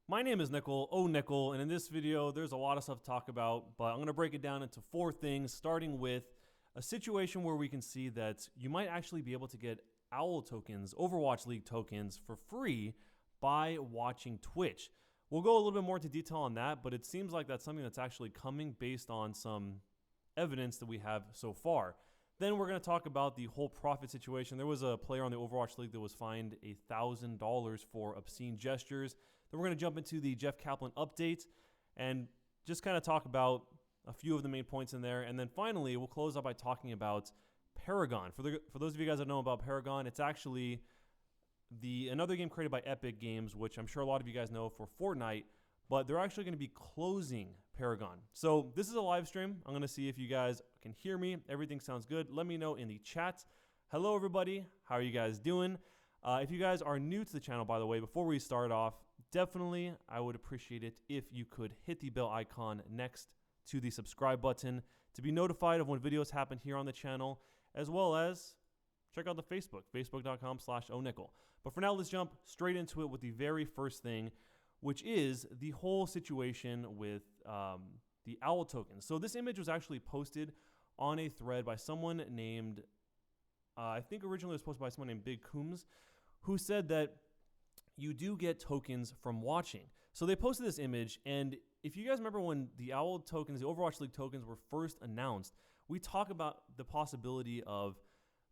My name is Nickel, Nickel, and in this video, there's a lot of stuff to talk about, but I'm going to break it down into 4 things, starting with a situation where we can see that you might actually be able to get OWL tokens, Overwatch League tokens, for free by watching Twitch. We'll go a little bit more into detail on that, but it seems like that's something that's actually coming based on some evidence that we have so far. Then we're going to talk about the whole profit situation. There was a player on the Overwatch League that was fined $1,000 for obscene gestures. Then we're going to jump into the Jeff Kaplan update and just kind of talk about a few of the main points in there. And then finally, we'll close up by talking about Paragon. For those of you guys that know about Paragon, it's actually another game created by Epic Games, which I'm sure a lot of you guys know for Fortnite, but they're actually going to be closing Paragon. So this is a live stream. I'm going to see if you guys can hear me. Everything sounds good. Let me know in the chat. Hello, everybody. How are you guys doing? If you guys are new to the channel, by the way, before we start off, definitely I would appreciate it if you could hit the bell icon next to the subscribe button to be notified of when videos happen here on the channel, as well as check out the facebook.com/onickel. But for now, let's jump straight into it with the very first thing, which is the whole situation with the OWL tokens. So this image was actually posted on a thread by someone named, I think originally it was posted by someone named Big Coombs, who said that you do get tokens from watching. So they posted this image, and if you guys remember when the OWL tokens, the Overwatch League tokens were first announced, we talk about the possibility of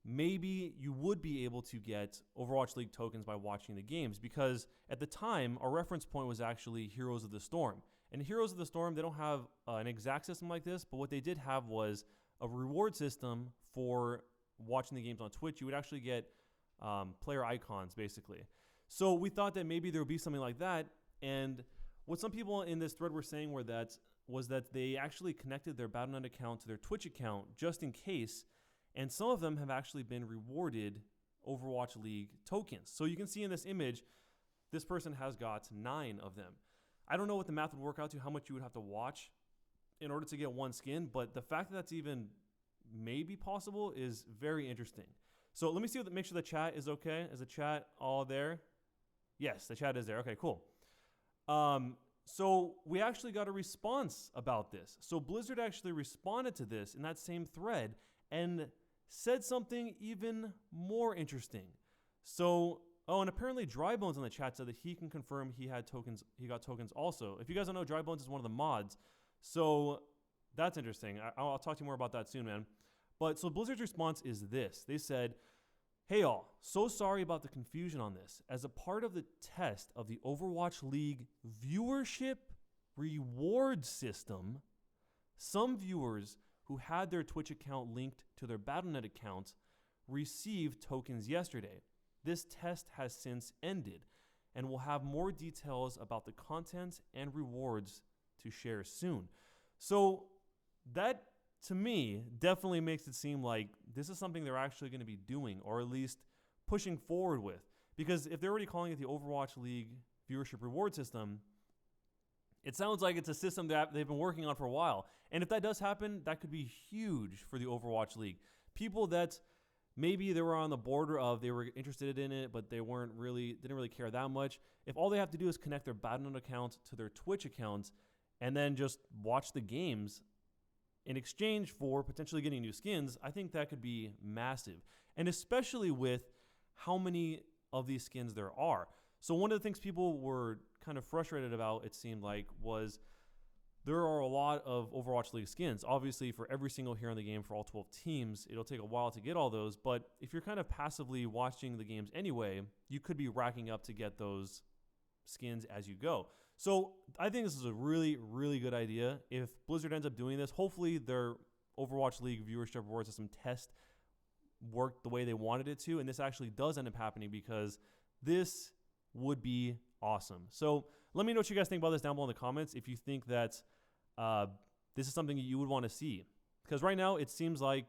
maybe you would be able to get Overwatch League tokens by watching the games, because at the time, our reference point was actually Heroes of the Storm. And Heroes of the Storm, they don't have an exact system like this, but what they did have was a reward system for watching the games on Twitch. You would actually get player icons, basically. So we thought that maybe there would be something like that, and what some people in this thread were saying was that they actually connected their Battle.net account to their Twitch account just in case, and some of them have actually been rewarded Overwatch League tokens. So you can see in this image, this person has got 9 of them. I don't know what the math would work out to, how much you would have to watch in order to get one skin, but the fact that that's even maybe possible is very interesting. So let me see, make sure the chat is okay. Is the chat all there? Yes, the chat is there. Okay, cool. So we actually got a response about this. So Blizzard actually responded to this in that same thread and said something even more interesting. So, and apparently Drybones in the chat said that he can confirm he had tokens, he got tokens also. If you guys don't know, Drybones is one of the mods. So that's interesting. I'll talk to you more about that soon, man. But so Blizzard's response is this. They said, "Hey all, so sorry about the confusion on this. As a part of the test of the Overwatch League viewership reward system, some viewers who had their Twitch account linked to their Battle.net account received tokens yesterday. This test has since ended, and we'll have more details about the content and rewards to share soon." So that, to me, definitely makes it seem like this is something they're actually going to be doing, or at least pushing forward with. Because if they're already calling it the Overwatch League viewership reward system, it sounds like it's a system that they've been working on for a while. And if that does happen, that could be huge for the Overwatch League. People that maybe they were on the border of they were interested in it, but they didn't really care that much. If all they have to do is connect their Battle.net account to their Twitch account and then just watch the games in exchange for potentially getting new skins, I think that could be massive. And especially with how many of these skins there are. So one of the things people were kind of frustrated about, it seemed like, was there are a lot of Overwatch League skins. Obviously, for every single hero in the game, for all 12 teams, it'll take a while to get all those. But if you're kind of passively watching the games anyway, you could be racking up to get those skins as you go. So I think this is a really, really good idea. If Blizzard ends up doing this, hopefully their Overwatch League viewership reward system test worked the way they wanted it to, and this actually does end up happening, because this would be awesome. So let me know what you guys think about this down below in the comments, if you think that this is something you would want to see. Because right now it seems like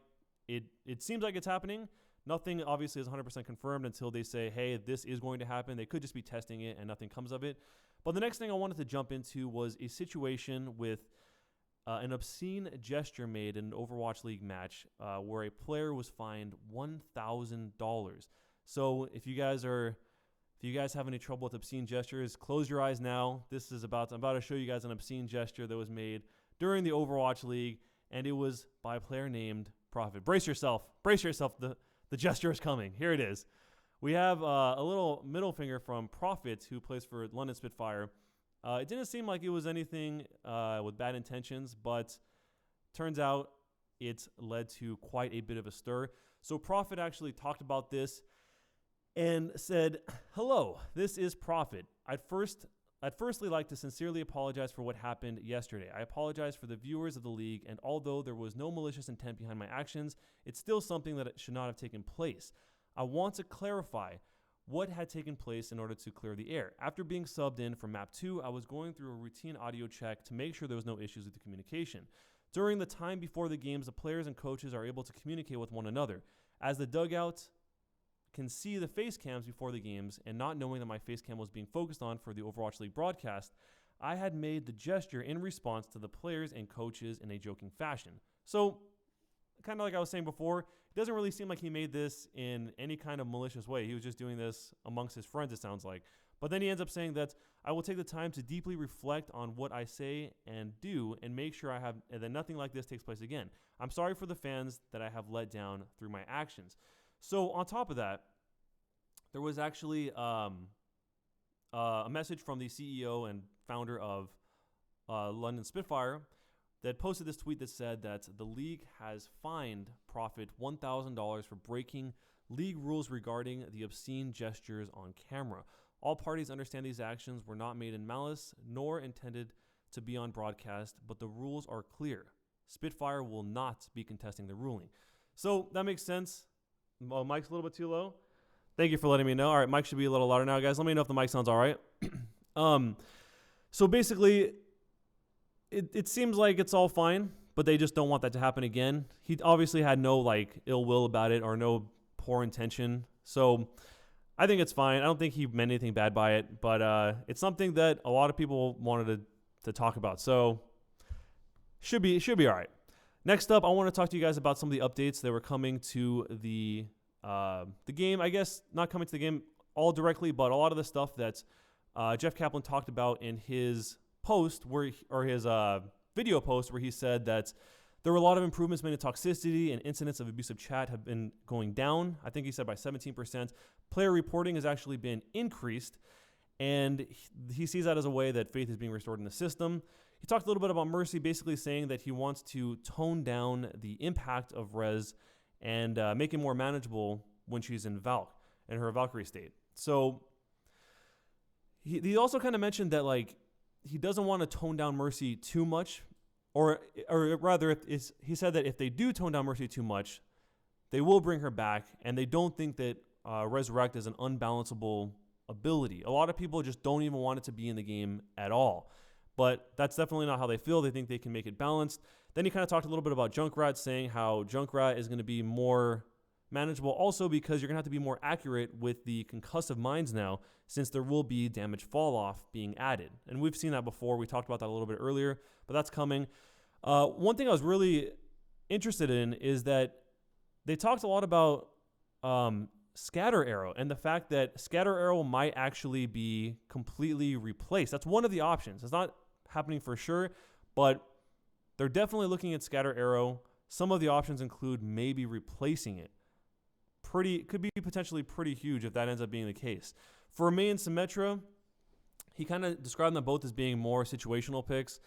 it's happening. Nothing obviously is 100% confirmed until they say, hey, this is going to happen. They could just be testing it and nothing comes of it. But the next thing I wanted to jump into was a situation with an obscene gesture made in an Overwatch League match where a player was fined $1,000. So if you guys are If you guys have any trouble with obscene gestures, close your eyes now. I'm about to show you guys an obscene gesture that was made during the Overwatch League, and it was by a player named Prophet. Brace yourself. The gesture is coming. Here it is. We have a little middle finger from Prophet, who plays for London Spitfire. It didn't seem like it was anything with bad intentions, but turns out it led to quite a bit of a stir. So Prophet actually talked about this and said, "Hello, this is Prophet. I'd firstly like to sincerely apologize for what happened yesterday. I apologize for the viewers of the league, and although there was no malicious intent behind my actions, it's still something that should not have taken place. I want to clarify what had taken place in order to clear the air. After being subbed in for map 2, I was going through a routine audio check to make sure there was no issues with the communication. During the time before the games, the players and coaches are able to communicate with one another. As the dugout can see the face cams before the games, and not knowing that my face cam was being focused on for the Overwatch League broadcast, I had made the gesture in response to the players and coaches in a joking fashion." So, kind of like I was saying before, it doesn't really seem like he made this in any kind of malicious way. He was just doing this amongst his friends, it sounds like. But then he ends up saying that, "I will take the time to deeply reflect on what I say and do and make sure that nothing like this takes place again. I'm sorry for the fans that I have let down through my actions." So on top of that, there was actually a message from the CEO and founder of London Spitfire that posted this tweet that said that the league has fined Prophet $1,000 for breaking league rules regarding the obscene gestures on camera. All parties understand these actions were not made in malice nor intended to be on broadcast, but the rules are clear. Spitfire will not be contesting the ruling. So that makes sense. Mic's a little bit too low. Thank you for letting me know. All right, mic should be a little louder now, guys. Let me know if the mic sounds all right. So basically, it seems like it's all fine, but they just don't want that to happen again. He obviously had no ill will about it or no poor intention. So I think it's fine. I don't think he meant anything bad by it, but it's something that a lot of people wanted to talk about. So should be all right. Next up, I want to talk to you guys about some of the updates that were coming to the game. I guess not coming to the game all directly, but a lot of the stuff that Jeff Kaplan talked about in his post his video post where he said that there were a lot of improvements made in toxicity and incidents of abusive chat have been going down. I think he said by 17%. Player reporting has actually been increased, and he sees that as a way that faith is being restored in the system. He talked a little bit about Mercy, basically saying that he wants to tone down the impact of Rez and make it more manageable when she's in her Valkyrie state. So he also kind of mentioned that he doesn't want to tone down Mercy too much, or rather, he said that if they do tone down Mercy too much, they will bring her back, and they don't think that Resurrect is an unbalanceable ability. A lot of people just don't even want it to be in the game at all. But that's definitely not how they feel. They think they can make it balanced. Then he kind of talked a little bit about Junkrat, saying how Junkrat is going to be more manageable also because you're going to have to be more accurate with the concussive mines now, since there will be damage fall off being added. And we've seen that before. We talked about that a little bit earlier, but that's coming. One thing I was really interested in is that they talked a lot about Scatter Arrow and the fact that Scatter Arrow might actually be completely replaced. That's one of the options. It's not happening for sure, but they're definitely looking at Scatter Arrow. Some of the options include maybe replacing it. Could be potentially pretty huge if that ends up being the case. For May and Symmetra, he kind of described them both as being more situational picks.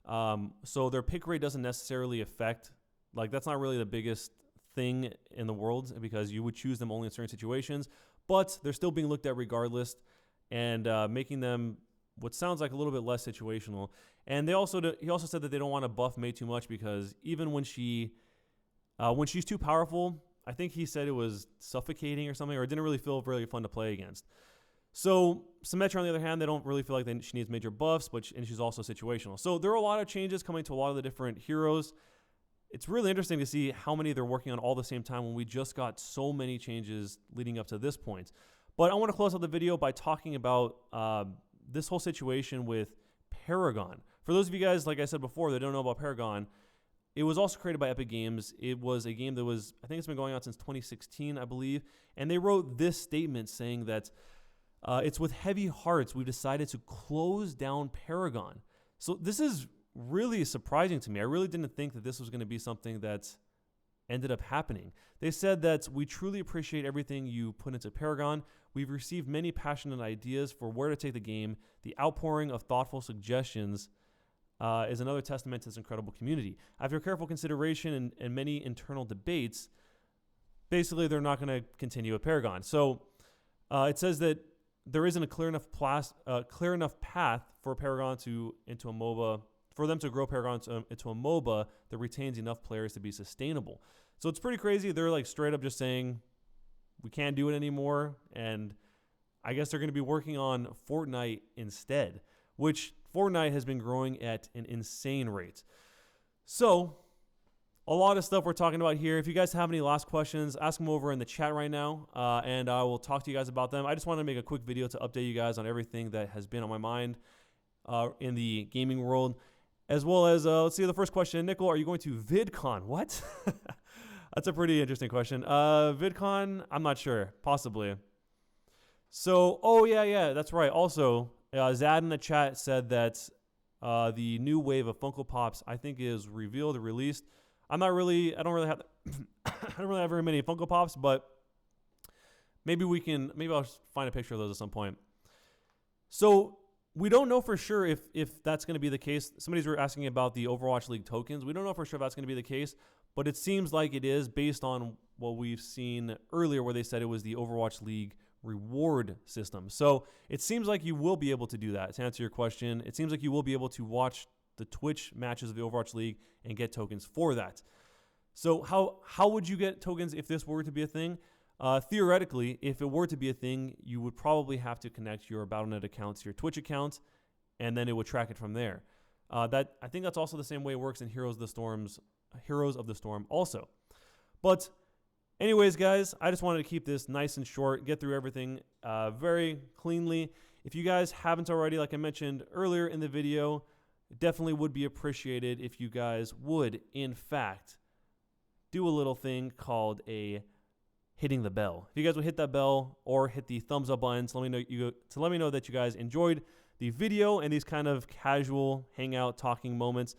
So their pick rate doesn't necessarily affect, that's not really the biggest thing in the world because you would choose them only in certain situations, but they're still being looked at regardless and making them what sounds like a little bit less situational. And he also said that they don't want to buff May too much because even when she's too powerful, I think he said it was suffocating or something, or it didn't really feel really fun to play against. So Symmetra, on the other hand, they don't really feel like she needs major buffs, and she's also situational. So there are a lot of changes coming to a lot of the different heroes. It's really interesting to see how many they're working on all at the same time when we just got so many changes leading up to this point. But I want to close out the video by talking about this whole situation with Paragon. For those of you guys, like I said before, that don't know about Paragon, it was also created by Epic Games. It was a game that I think it's been going on since 2016, I believe. And they wrote this statement saying that It's with heavy hearts we've decided to close down Paragon. So this is really surprising to me. I really didn't think that this was going to be something that ended up happening. They said that we truly appreciate everything you put into Paragon. We've received many passionate ideas for where to take the game. The outpouring of thoughtful suggestions is another testament to this incredible community. After careful consideration and many internal debates, basically they're not going to continue with Paragon. So it says that there isn't a clear enough path for Paragon into a MOBA, for them to grow Paragon into a MOBA that retains enough players to be sustainable. So it's pretty crazy. They're like straight up just saying we can't do it anymore, and I guess they're going to be working on Fortnite instead, which Fortnite has been growing at an insane rate. So a lot of stuff we're talking about here. If you guys have any last questions, ask them over in the chat right now, and I will talk to you guys about them. I just wanted to make a quick video to update you guys on everything that has been on my mind in the gaming world, as well as, let's see the first question. Nickel, are you going to VidCon? What? That's a pretty interesting question. VidCon, I'm not sure. Possibly. So, oh, yeah, that's right. Also, Zad in the chat said that the new wave of Funko Pops, I think, is revealed or released. I don't really have very many Funko Pops, but maybe I'll find a picture of those at some point. So we don't know for sure if that's going to be the case. Somebody's asking about the Overwatch League tokens. We don't know for sure if that's going to be the case, but it seems like it is based on what we've seen earlier where they said it was the Overwatch League reward system. So it seems like you will be able to do that. To answer your question, it seems like you will be able to watch the Twitch matches of the Overwatch League and get tokens for that. So how would you get tokens if this were to be a thing? Theoretically, if it were to be a thing, you would probably have to connect your Battle.net account to your Twitch account, and then it would track it from there. I think that's also the same way it works in Heroes of the Storm also. But anyways, guys, I just wanted to keep this nice and short, get through everything very cleanly. If you guys haven't already, like I mentioned earlier in the video, it definitely would be appreciated if you guys would, in fact, do a little thing called a hitting the bell. If you guys would hit that bell or hit the thumbs up button to let me know that you guys enjoyed the video and these kind of casual hangout talking moments,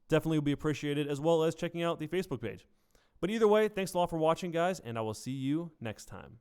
definitely would be appreciated, as well as checking out the Facebook page. But either way, thanks a lot for watching, guys, and I will see you next time.